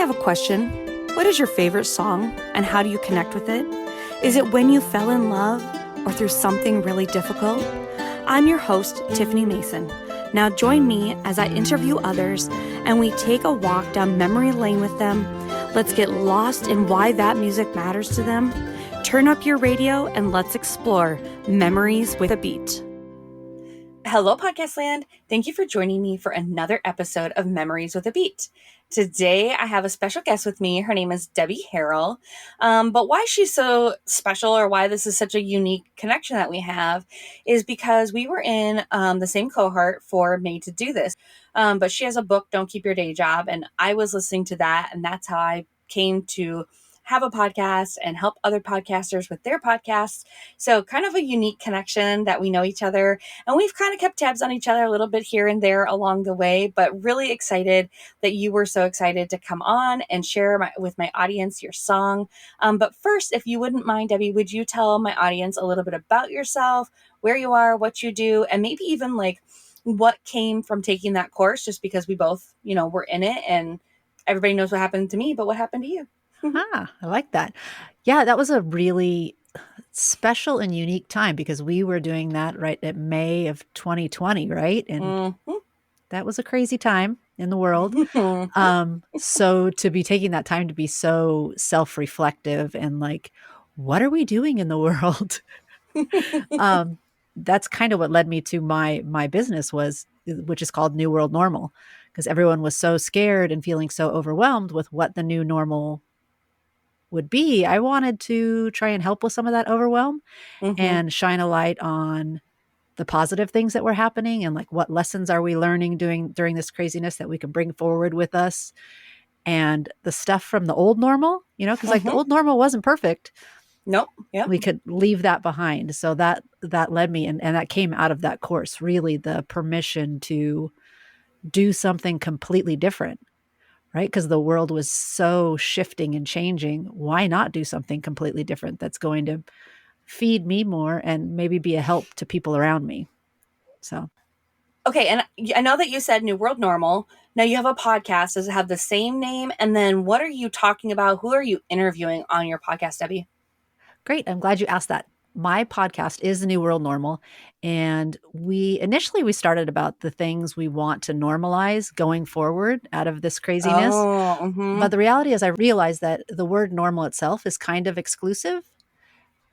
have a question. What is your favorite song and how do you connect with it? Is it when you fell in love or through something really difficult? I'm your host, Tiffany Mason. Now join me as I interview others and we take a walk down memory lane with them. Let's get lost in why that music matters to them. Turn up your radio and let's explore Memories with a Beat. Hello, Podcast Land. Thank you for joining me for another episode of Memories with a Beat. Today, I have a special guest with me. Her name is Debbie Harrell. But why she's so special or why this is such a unique connection that we have is because we were in the same cohort for Made to Do This. But she has a book, Don't Keep Your Day Job. And I was listening to that. And that's how I came to have a podcast and help other podcasters with their podcasts. So kind of a unique connection that we know each other and we've kind of kept tabs on each other a little bit here and there along the way, but really excited that you were so excited to come on and share with my audience your song. But first, if you wouldn't mind, Debbie, would you tell my audience a little bit about yourself, where you are, what you do, and maybe even like what came from taking that course, just because we both, were in it and everybody knows what happened to me, but what happened to you? I like that. Yeah, that was a really special and unique time because we were doing that right at May of 2020, right? And that was a crazy time in the world. So to be taking that time to be so self-reflective and like, what are we doing in the world? That's kind of what led me to my business which is called New World Normal, because everyone was so scared and feeling so overwhelmed with what the new normal would be. I wanted to try and help with some of that overwhelm and shine a light on the positive things that were happening and like what lessons are we learning during this craziness that we can bring forward with us, and the stuff from the old normal, because like the old normal wasn't perfect. Nope. Yeah. We could leave that behind. So that led me and that came out of that course, really the permission to do something completely different. Right? Because the world was so shifting and changing. Why not do something completely different that's going to feed me more and maybe be a help to people around me? So. Okay. And I know that you said New World Normal. Now you have a podcast. Does it have the same name? And then what are you talking about? Who are you interviewing on your podcast, Debbie? Great. I'm glad you asked that. My podcast is the New World Normal. And we started about the things we want to normalize going forward out of this craziness. But the reality is I realized that the word normal itself is kind of exclusive.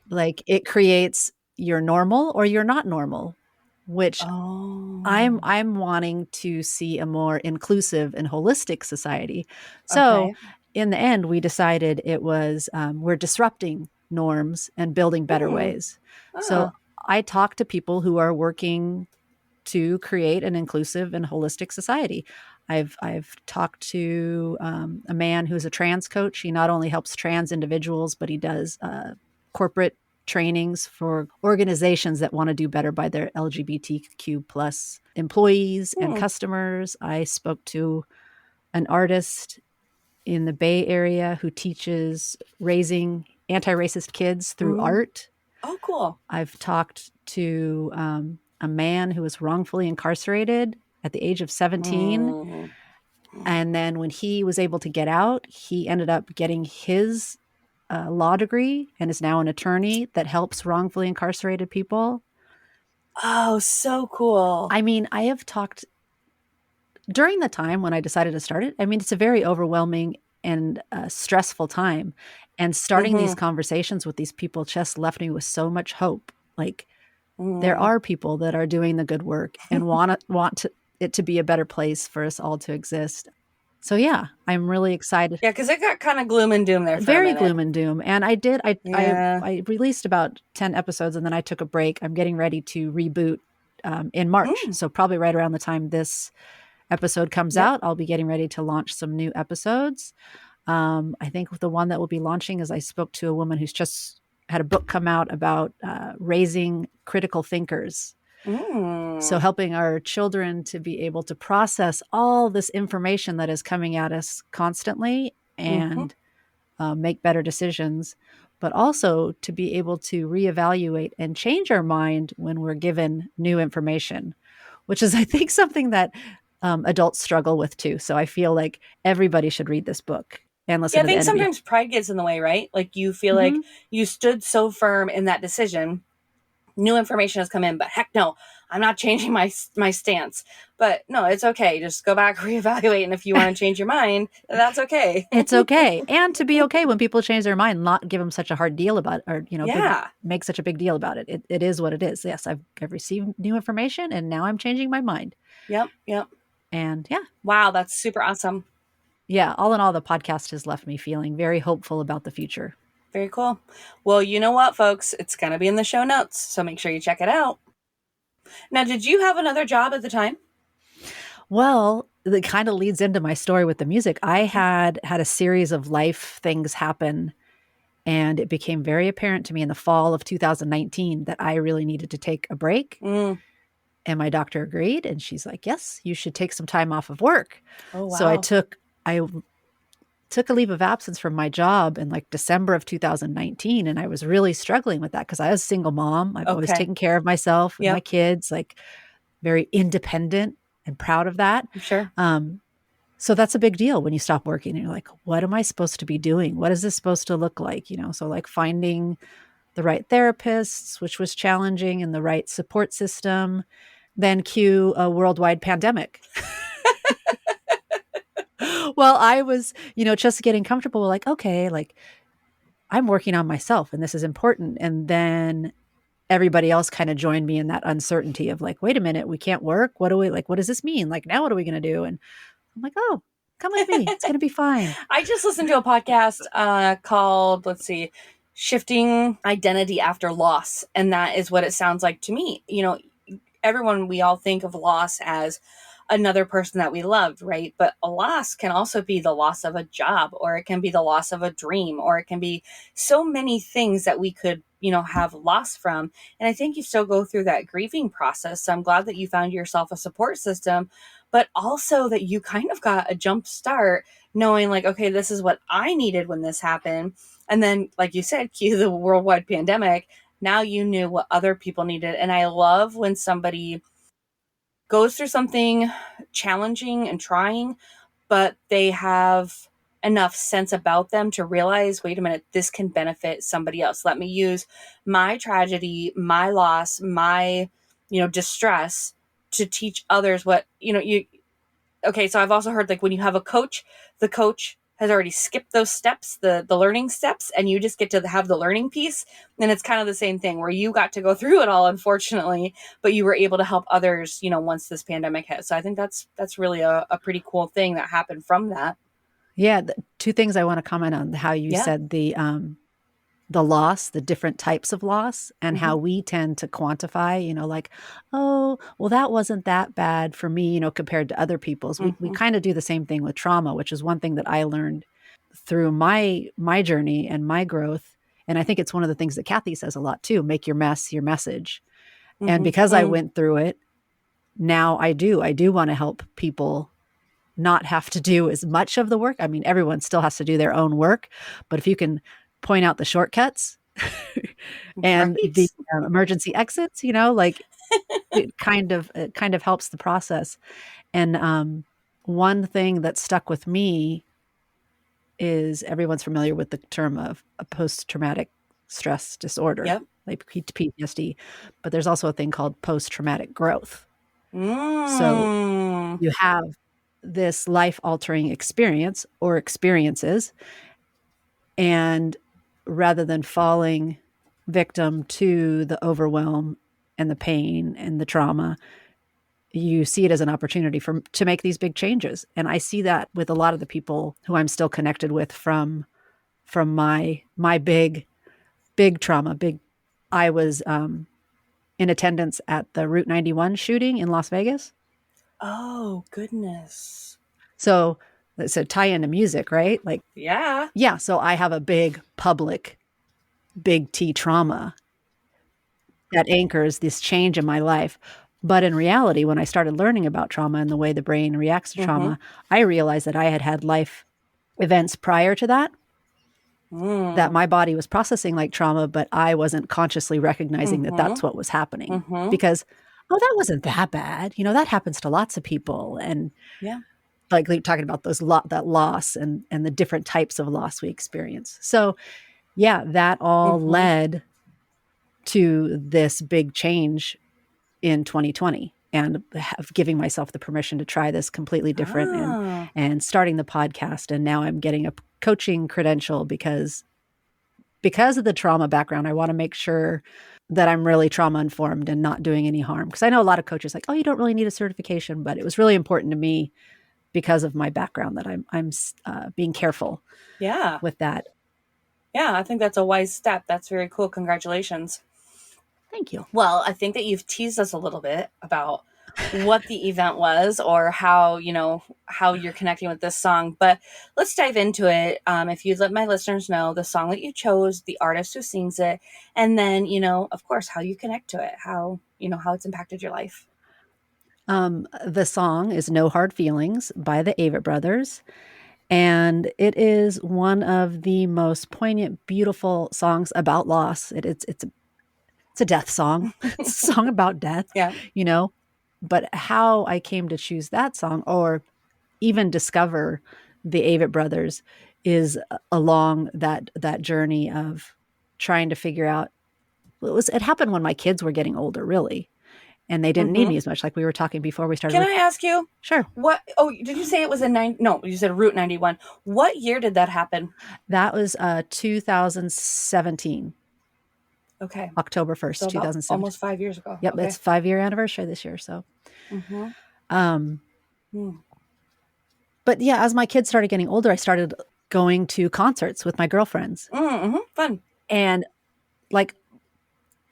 Like it creates you're normal or you're not normal, which I'm wanting to see a more inclusive and holistic society. So in the end, we decided it was we're disrupting norms and building better ways. So I talk to people who are working to create an inclusive and holistic society. I've talked to a man who's a trans coach. He not only helps trans individuals, but he does corporate trainings for organizations that want to do better by their LGBTQ plus employees and customers. I spoke to an artist in the Bay Area who teaches raising anti-racist kids through art. Oh, cool. I've talked to a man who was wrongfully incarcerated at the age of 17. And then when he was able to get out, he ended up getting his law degree and is now an attorney that helps wrongfully incarcerated people. Oh, so cool. I mean, I have talked during the time when I decided to start it. I mean, it's a very overwhelming and stressful time. And starting these conversations with these people just left me with so much hope. Like there are people that are doing the good work and want it to be a better place for us all to exist. So yeah, I'm really excited. Yeah, because it got kind of gloom and doom there. Very gloom and doom. And I released about 10 episodes and then I took a break. I'm getting ready to reboot in March. So probably right around the time this episode comes out, I'll be getting ready to launch some new episodes. I think the one that we'll be launching is I spoke to a woman who's just had a book come out about raising critical thinkers. So helping our children to be able to process all this information that is coming at us constantly and make better decisions, but also to be able to reevaluate and change our mind when we're given new information, which is, I think, something that adults struggle with too. So I feel like everybody should read this book. and listen Yeah, I to the think enemy. sometimes pride gets in the way, right? Like you feel like you stood so firm in that decision. New information has come in, but heck no, I'm not changing my stance. But no, it's okay. Just go back, reevaluate, and if you want to change your mind, that's okay. It's okay. And to be okay when people change their mind, not give them such a hard deal about it, or, make such a big deal about it. It is what it is. Yes, I've received new information and now I'm changing my mind. Yep. And yeah. Wow, that's super awesome. Yeah, all in all, the podcast has left me feeling very hopeful about the future. Very cool. Well, you know what, folks? It's going to be in the show notes, so make sure you check it out. Now, did you have another job at the time? Well, it kind of leads into my story with the music. I had a series of life things happen, and it became very apparent to me in the fall of 2019 that I really needed to take a break. And my doctor agreed, and she's like, yes, you should take some time off of work. Oh, wow. So I took a leave of absence from my job in like December of 2019. And I was really struggling with that because I was a single mom. I've always taken care of myself and my kids, like very independent and proud of that. Sure. So that's a big deal when you stop working and you're like, what am I supposed to be doing? What is this supposed to look like? So like finding the right therapists, which was challenging, and the right support system, then cue a worldwide pandemic. Well, I was, just getting comfortable, like, okay, like I'm working on myself and this is important. And then everybody else kind of joined me in that uncertainty of like, wait a minute, we can't work. What does this mean? Like, now what are we going to do? And I'm like, oh, come with me. It's going to be fine. I just listened to a podcast called, Shifting Identity After Loss. And that is what it sounds like to me. We all think of loss as another person that we loved, right? But a loss can also be the loss of a job, or it can be the loss of a dream, or it can be so many things that we could, have loss from. And I think you still go through that grieving process. So I'm glad that you found yourself a support system, but also that you kind of got a jump start knowing like, okay, this is what I needed when this happened. And then, like you said, cue the worldwide pandemic. Now you knew what other people needed. And I love when somebody goes through something challenging and trying, but they have enough sense about them to realize, wait a minute, this can benefit somebody else. Let me use my tragedy, my loss, my, distress to teach others what, okay. So I've also heard like when you have a coach, the coach has already skipped those steps, the learning steps, and you just get to have the learning piece. And it's kind of the same thing where you got to go through it all, unfortunately, but you were able to help others, once this pandemic hit. So I think that's really a pretty cool thing that happened from that. Yeah. Two things I want to comment on: how you said the loss, the different types of loss, and how we tend to quantify, like, oh, well, that wasn't that bad for me, compared to other people's. We kind of do the same thing with trauma, which is one thing that I learned through my journey and my growth. And I think it's one of the things that Kathy says a lot too: make your mess your message. And because I went through it, now I do want to help people not have to do as much of the work. I mean, everyone still has to do their own work, but if you can point out the shortcuts and the emergency exits, like it kind of helps the process. And one thing that stuck with me is everyone's familiar with the term of a post-traumatic stress disorder, like PTSD, but there's also a thing called post-traumatic growth. So you have this life-altering experience or experiences, and rather than falling victim to the overwhelm and the pain and the trauma, you see it as an opportunity to make these big changes. And I see that with a lot of the people who I'm still connected with from my big trauma. I was in attendance at the Route 91 shooting in Las Vegas. Oh, goodness. So it's a tie into music, right? Like, yeah. So I have a big public, big T trauma that anchors this change in my life. But in reality, when I started learning about trauma and the way the brain reacts to trauma, I realized that I had life events prior to that, that my body was processing like trauma, but I wasn't consciously recognizing that that's what was happening because, oh, that wasn't that bad. That happens to lots of people. And like talking about that loss and the different types of loss we experience. So yeah, that all led to this big change in 2020 and giving myself the permission to try this completely different and starting the podcast. And now I'm getting a coaching credential because of the trauma background. I want to make sure that I'm really trauma informed and not doing any harm. Because I know a lot of coaches like, oh, you don't really need a certification, but it was really important to me because of my background that I'm being careful with that. Yeah, I think that's a wise step. That's very cool. Congratulations. Thank you. Well, I think that you've teased us a little bit about what the event was or how you're connecting with this song, but let's dive into it. If you'd let my listeners know the song that you chose, the artist who sings it, and then, of course, how you connect to it, how it's impacted your life. The song is No Hard Feelings by the Avett Brothers. And it is one of the most poignant, beautiful songs about loss. It's a death song. It's a song about death, But how I came to choose that song or even discover the Avett Brothers is along that journey of trying to figure out. It happened when my kids were getting older, really. And they didn't need me as much, like we were talking before we started. Can I ask you? Sure. What? Oh, did you say it was no, you said Route 91. What year did that happen? That was 2017. Okay. October 1st, so 2017. Almost 5 years ago. Yep. Okay. It's 5-year anniversary this year. So, but yeah, as my kids started getting older, I started going to concerts with my girlfriends. Fun. And like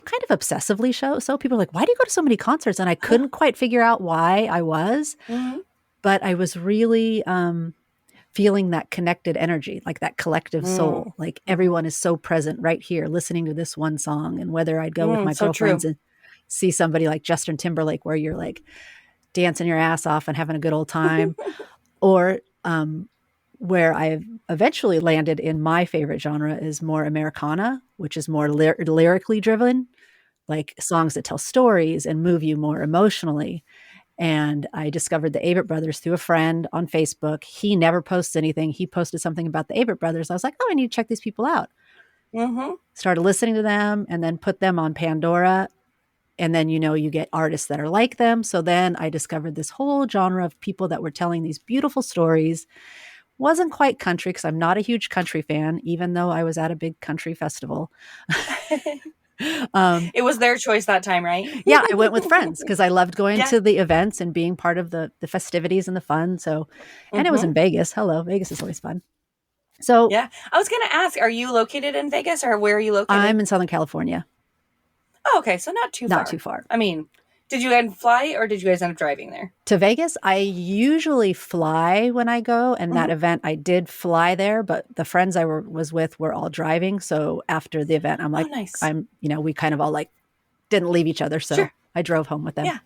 kind of obsessively so people are like, why do you go to so many concerts? And I couldn't quite figure out why I was, but I was really feeling that connected energy, like that collective soul, like everyone is so present right here listening to this one song. And whether I'd go with my girlfriends and see somebody like Justin Timberlake, where you're like dancing your ass off and having a good old time, or where I've eventually landed in my favorite genre is more Americana, which is more lyrically driven, like songs that tell stories and move you more emotionally. And I discovered the Avett Brothers through a friend on Facebook. He never posts anything. He posted something about the Avett Brothers. I was like, oh, I need to check these people out. Started listening to them and then put them on Pandora. And then, you get artists that are like them. So then I discovered this whole genre of people that were telling these beautiful stories. Wasn't quite country because I'm not a huge country fan, even though I was at a big country festival. It was their choice that time, right? Yeah, I went with friends because I loved going to the events and being part of the festivities and the fun. So, and it was in Vegas. Hello, Vegas is always fun. So yeah, I was going to ask, are you located in Vegas or where are you located? I'm in Southern California. Oh, okay. So not too far. I mean, did you guys fly or did you guys end up driving there? To Vegas, I usually fly when I go. And that event, I did fly there, but the friends I was with were all driving. So after the event, I'm like, nice. We kind of all like didn't leave each other. So I drove home with them. Yeah.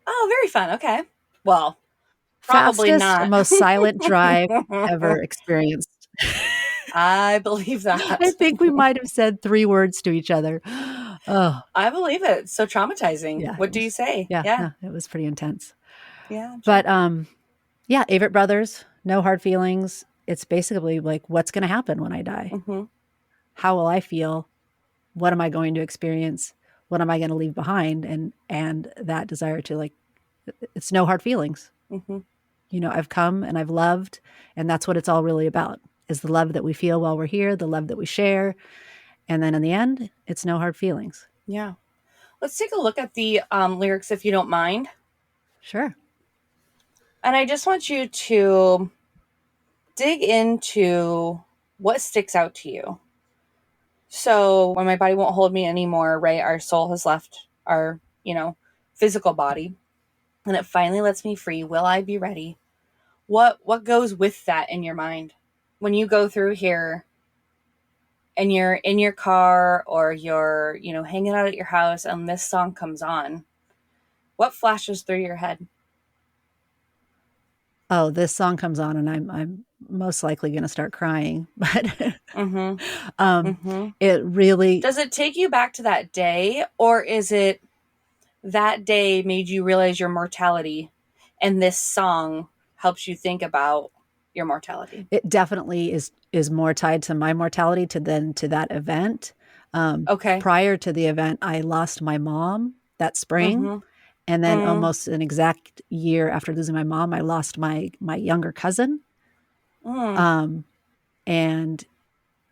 Oh, very fun. Okay. Well, probably fastest, not. Most silent drive ever experienced. I believe that. I think we might have said 3 words to each other. Oh, I believe it. So traumatizing. Yeah, what do you say? Yeah, it was pretty intense. Yeah. But Avett Brothers, No Hard Feelings. It's basically like, what's going to happen when I die? How will I feel? What am I going to experience? What am I going to leave behind? And that desire to like, it's no hard feelings. I've come and I've loved, and that's what it's all really about, is the love that we feel while we're here, the love that we share. And then in the end, it's no hard feelings. Yeah. Let's take a look at the lyrics, if you don't mind. Sure. And I just want you to dig into what sticks out to you. So when my body won't hold me anymore, right? Our soul has left our, physical body, and it finally lets me free. Will I be ready? What goes with that in your mind? When you go through here and you're in your car or you're, hanging out at your house and this song comes on, what flashes through your head? Oh, this song comes on and I'm most likely going to start crying. But it really... Does it take you back to that day, or is it that day made you realize your mortality and this song helps you think about your mortality? It definitely is more tied to my mortality to that event. Okay. Prior to the event, I lost my mom that spring. Mm-hmm. And then almost an exact year after losing my mom, I lost my younger cousin. And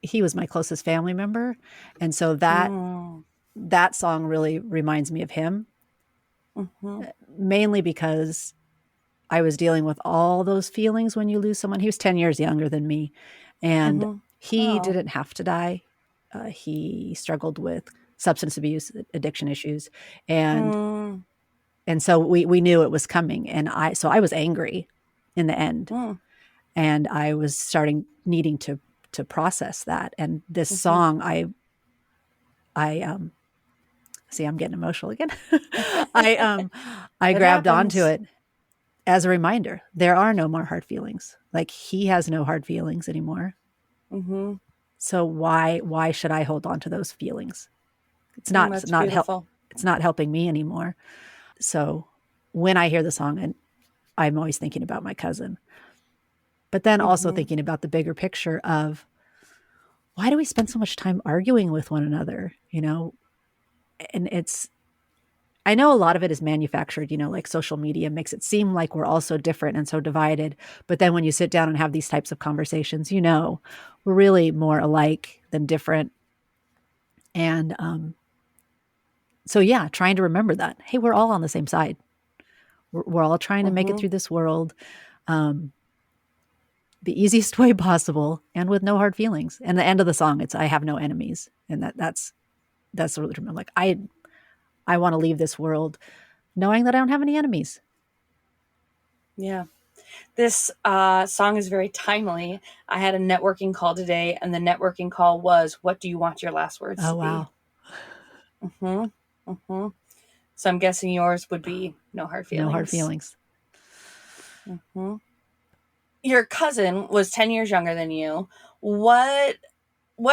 he was my closest family member. And so that song really reminds me of him, mainly because I was dealing with all those feelings when you lose someone. He was 10 years younger than me, and he didn't have to die. He struggled with substance abuse, addiction issues, and so we knew it was coming. And I was angry in the end, and I was needing to process that. And this song, I see, I'm getting emotional again. I grabbed onto it as a reminder. There are no more hard feelings. Like, he has no hard feelings anymore. So why should I hold on to those feelings? It's not helping me anymore. So when I hear the song, and I'm always thinking about my cousin, but then also thinking about the bigger picture of, why do we spend so much time arguing with one another? And I know a lot of it is manufactured, like social media makes it seem like we're all so different and so divided. But then when you sit down and have these types of conversations, we're really more alike than different. And so, yeah, trying to remember that, hey, we're all on the same side. We're all trying to make it through this world the easiest way possible and with no hard feelings. And the end of the song, it's, I have no enemies. And that's really, I'm like, I want to leave this world knowing that I don't have any enemies. Yeah. This song is very timely. I had a networking call today, and the networking call was, what do you want your last words to be? Wow. So I'm guessing yours would be no hard feelings. No hard feelings. Your cousin was 10 years younger than you. What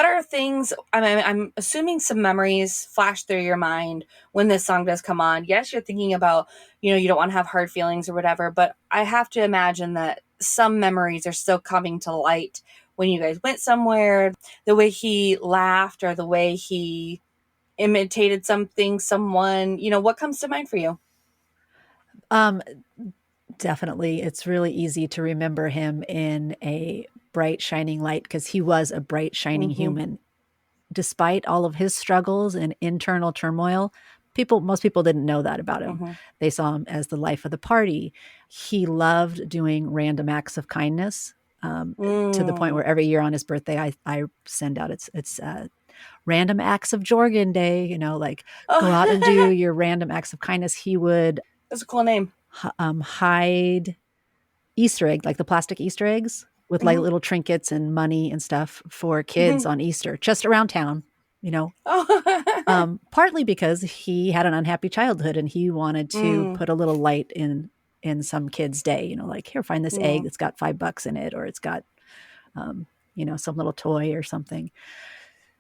are things, I'm assuming some memories flash through your mind when this song does come on. Yes, you're thinking about, you don't want to have hard feelings or whatever, but I have to imagine that some memories are still coming to light when you guys went somewhere, the way he laughed or the way he imitated someone, what comes to mind for you? Definitely. It's really easy to remember him in a bright, shining light, because he was a bright, shining human. Despite all of his struggles and internal turmoil, most people didn't know that about him. They saw him as the life of the party. He loved doing random acts of kindness, to the point where every year on his birthday, I send out it's random acts of Jorgen Day. Go out and do your random acts of kindness. He would. That's a cool name. Hide Easter egg, like the plastic Easter eggs with like little trinkets and money and stuff for kids on Easter, just around town, partly because he had an unhappy childhood and he wanted to put a little light in some kid's day, like, here, find this egg that's got $5 in it, or it's got, some little toy or something.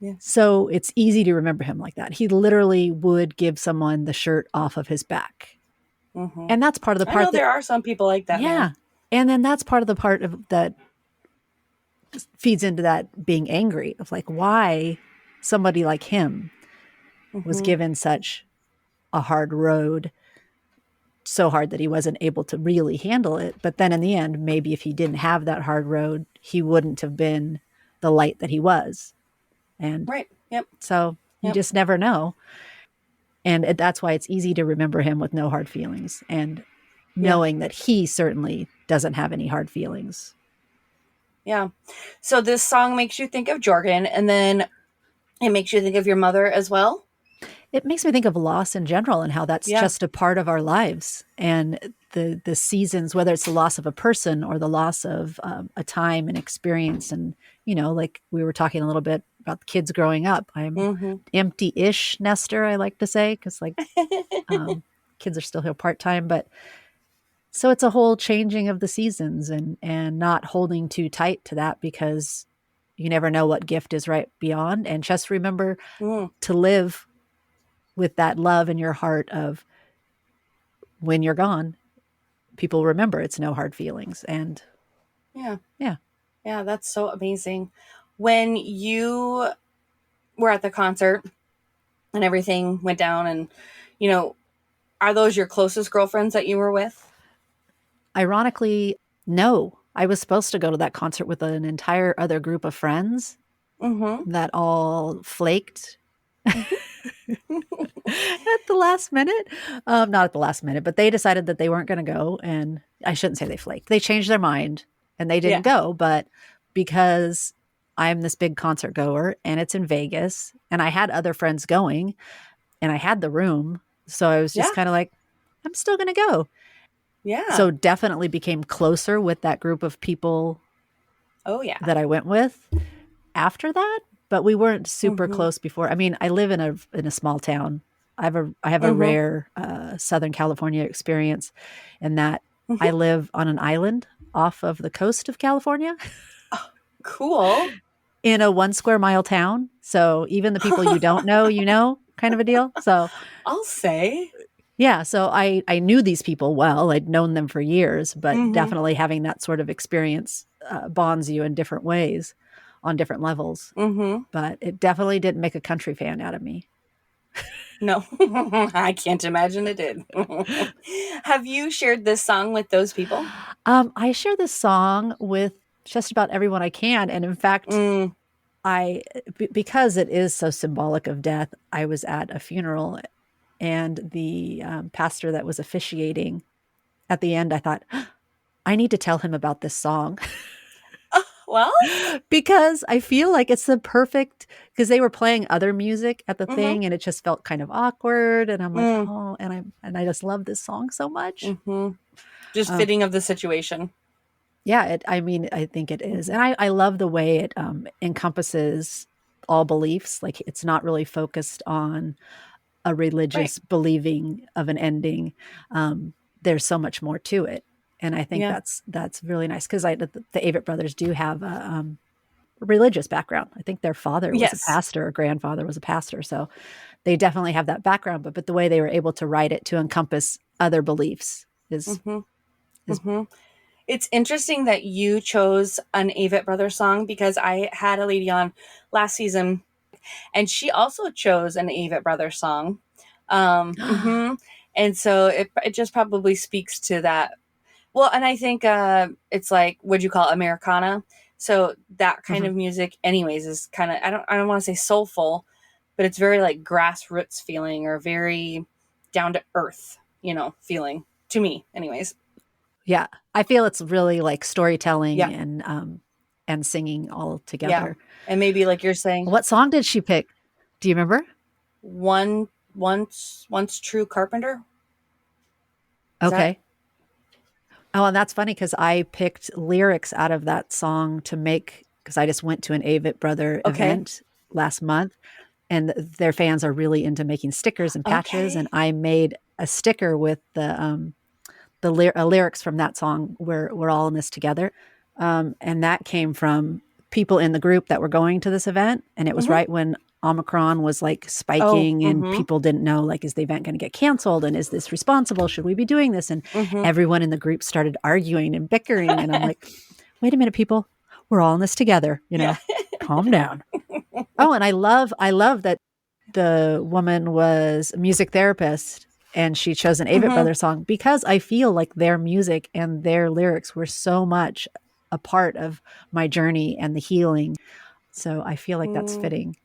Yeah. So it's easy to remember him like that. He literally would give someone the shirt off of his back. And that's part of the part. I know there are some people like that. Yeah. Man. And then that's part of the part of that feeds into that being angry of, like, why somebody like him was given such a hard road, so hard that he wasn't able to really handle it. But then in the end, maybe if he didn't have that hard road, he wouldn't have been the light that he was. And right. Yep. So you just never know. And that's why it's easy to remember him with no hard feelings, and knowing that he certainly doesn't have any hard feelings. Yeah. So this song makes you think of Jorgen, and then it makes you think of your mother as well? It makes me think of loss in general, and how that's just a part of our lives. And the seasons, whether it's the loss of a person or the loss of a time and experience. And, like we were talking a little bit about the kids growing up. I'm empty-ish nester, I like to say, because kids are still here part-time. But so it's a whole changing of the seasons, and not holding too tight to that, because you never know what gift is right beyond. And just remember to live with that love in your heart of, when you're gone, people remember it's no hard feelings. And Yeah. yeah. Yeah, that's so amazing. When you were at the concert and everything went down and, are those your closest girlfriends that you were with? Ironically, no. I was supposed to go to that concert with an entire other group of friends Mm-hmm. that all flaked Mm-hmm. at the last minute. Not at the last minute, but they decided that they weren't going to go. And I shouldn't say they flaked. They changed their mind and they didn't go. But because I'm this big concert goer and it's in Vegas and I had other friends going and I had the room. So I was just kind of like, I'm still going to go. Yeah. So definitely became closer with that group of people that I went with after that, but we weren't super close before. I mean, I live in a small town. I have a rare Southern California experience in that I live on an island off of the coast of California. Cool. In a 1 square mile town. So even the people you don't know, kind of a deal. So I'll say. Yeah, so I knew these people well. I'd known them for years, but definitely having that sort of experience bonds you in different ways on different levels. But it definitely didn't make a country fan out of me. No, I can't imagine it did. Have you shared this song with those people? I share this song with just about everyone I can. And in fact, because it is so symbolic of death, I was at a funeral and the pastor that was officiating at the end, I thought, I need to tell him about this song. Well, because I feel like it's the perfect, because they were playing other music at the thing and it just felt kind of awkward. And I'm like, oh, and I just love this song so much. Just fitting of the situation. Yeah, I think it is. And I love the way it encompasses all beliefs. Like it's not really focused on a religious believing of an ending. There's so much more to it. And I think that's really nice because the Avett brothers do have a religious background. I think their father was a pastor, or grandfather was a pastor. So they definitely have that background, but the way they were able to write it to encompass other beliefs is It's interesting that you chose an Avett Brothers song because I had a lady on last season and she also chose an Avett Brothers song. And so it just probably speaks to that. Well, and I think it's like, what'd you call it, Americana? So that kind of music anyways is kind of, I don't want to say soulful, but it's very like grassroots feeling or very down to earth, feeling to me anyways. Yeah. I feel it's really like storytelling and singing all together. Yeah. And maybe like you're saying, what song did she pick? Do you remember? Once True Carpenter. Okay. Oh, and that's funny because I picked lyrics out of that song to make, because I just went to an Avett Brother event last month and their fans are really into making stickers and patches. And I made a sticker with the lyrics from that song, We're All in This Together. And that came from people in the group that were going to this event. And it was right when Omicron was like spiking and people didn't know, like, is the event going to get canceled? And is this responsible? Should we be doing this? And everyone in the group started arguing and bickering. And I'm like, wait a minute, people, we're all in this together, calm down. Oh, and I love that the woman was a music therapist and she chose an Avett Brothers song because I feel like their music and their lyrics were so much a part of my journey and the healing. So I feel like that's fitting.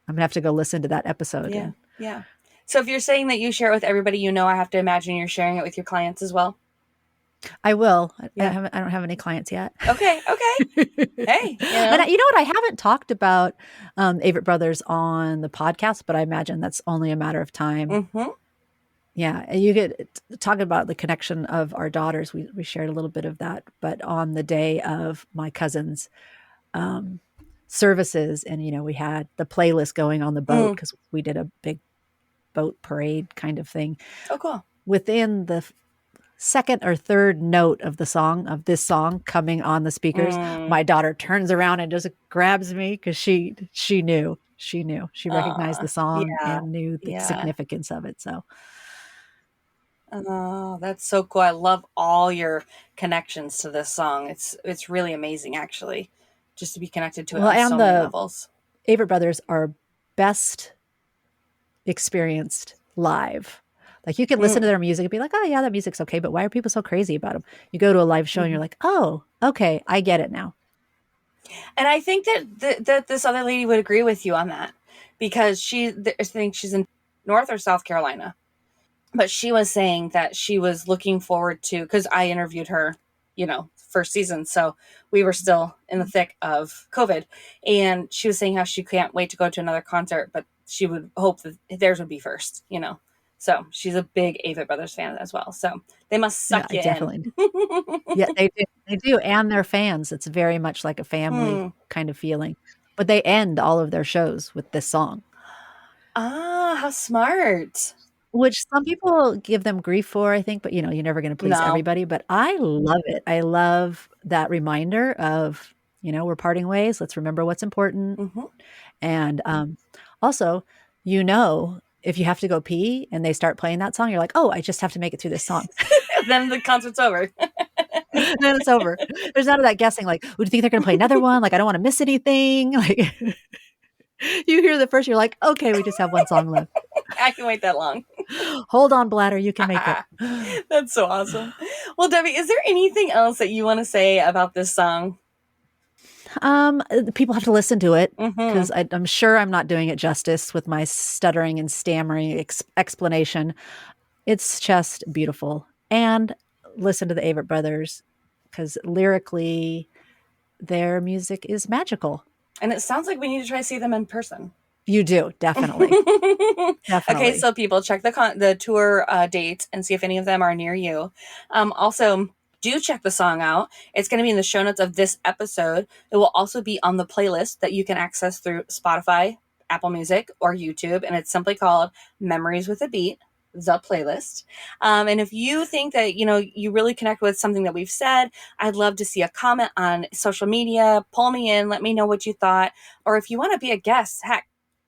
I'm going to have to go listen to that episode. Yeah. So if you're saying that you share it with everybody, I have to imagine you're sharing it with your clients as well. I will. Yeah. I don't have any clients yet. Okay. Hey. And you know what? I haven't talked about Avett Brothers on the podcast, but I imagine that's only a matter of time. Yeah. And you get talking about the connection of our daughters. We shared a little bit of that, but on the day of my cousin's services, and we had the playlist going on the boat because we did a big boat parade kind of thing. Oh, cool. Within the second or third note of this song coming on the speakers, my daughter turns around and just grabs me because she knew she recognized the song and knew the significance of it. So Oh, that's so cool. I love all your connections to this song. It's really amazing, actually, just to be connected to it Well, on and so many the levels. Avett Brothers are best experienced live. Like you can listen to their music and be like, oh yeah, that music's okay, but why are people so crazy about them? You go to a live show and you're like, oh, okay, I get it now. And I think that this other lady would agree with you on that, because I think she's in North or South Carolina, but she was saying that she was looking forward to, because I interviewed her, first season, so we were still in the thick of COVID, and she was saying how she can't wait to go to another concert, but she would hope that theirs would be first. So she's a big Avett Brothers fan as well. So they must Yeah, suck you definitely. in. Yeah, they do. They do. And they're fans. It's very much like a family kind of feeling. But they end all of their shows with this song. Ah, how smart. Which some people give them grief for, I think, but you're never going to please No. everybody. But I love it. I love that reminder of, we're parting ways. Let's remember what's important. Mm-hmm. And also, if you have to go pee and they start playing that song, you're like, oh, I just have to make it through this song. Then the concert's over. Then it's over. There's none of that guessing, like, oh, do you think they're going to play another one? Like, I don't want to miss anything. Like, you hear the first, you're like, okay, we just have one song left. I can wait that long. Hold on, bladder. You can make it. That's so awesome. Well, Debbie, is there anything else that you want to say about this song? People have to listen to it, because Mm-hmm. I'm sure I'm not doing it justice with my stuttering and stammering explanation. It's just beautiful. And listen to the Avett Brothers, because lyrically, their music is magical. And it sounds like we need to try to see them in person. You do, definitely. Definitely. Okay, so people, check the tour dates and see if any of them are near you. Also, do check the song out. It's going to be in the show notes of this episode. It will also be on the playlist that you can access through Spotify, Apple Music, or YouTube, and it's simply called Memories with a Beat, the playlist. And if you think that, you really connect with something that we've said, I'd love to see a comment on social media. Pull me in. Let me know what you thought. Or if you want to be a guest, heck,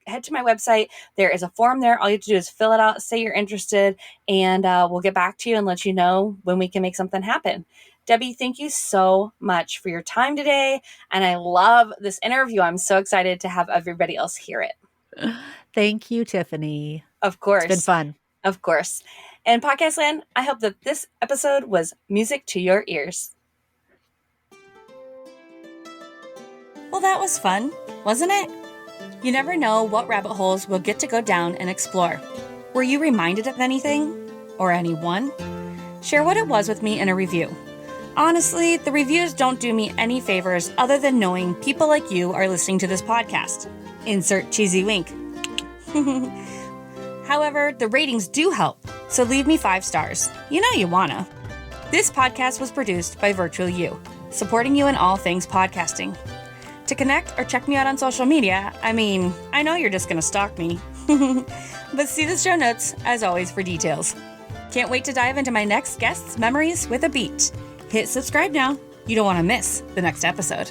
head to my website. There is a form there. All you have to do is fill it out, say you're interested, and we'll get back to you and let you know when we can make something happen. Debbie, thank you so much for your time today. And I love this interview. I'm so excited to have everybody else hear it. Thank you, Tiffany. Of course. It's been fun. Of course. And Podcast Land, I hope that this episode was music to your ears. Well, that was fun, wasn't it? You never know what rabbit holes we'll get to go down and explore. Were you reminded of anything? Or anyone? Share what it was with me in a review. Honestly, the reviews don't do me any favors other than knowing people like you are listening to this podcast. Insert cheesy wink. However, the ratings do help, so leave me 5 stars. You know you wanna. This podcast was produced by Virtual You, supporting you in all things podcasting. To connect or check me out on social media, I know you're just gonna stalk me. But see the show notes, as always, for details. Can't wait to dive into my next guest's memories with a beat. Hit subscribe now. You don't want to miss the next episode.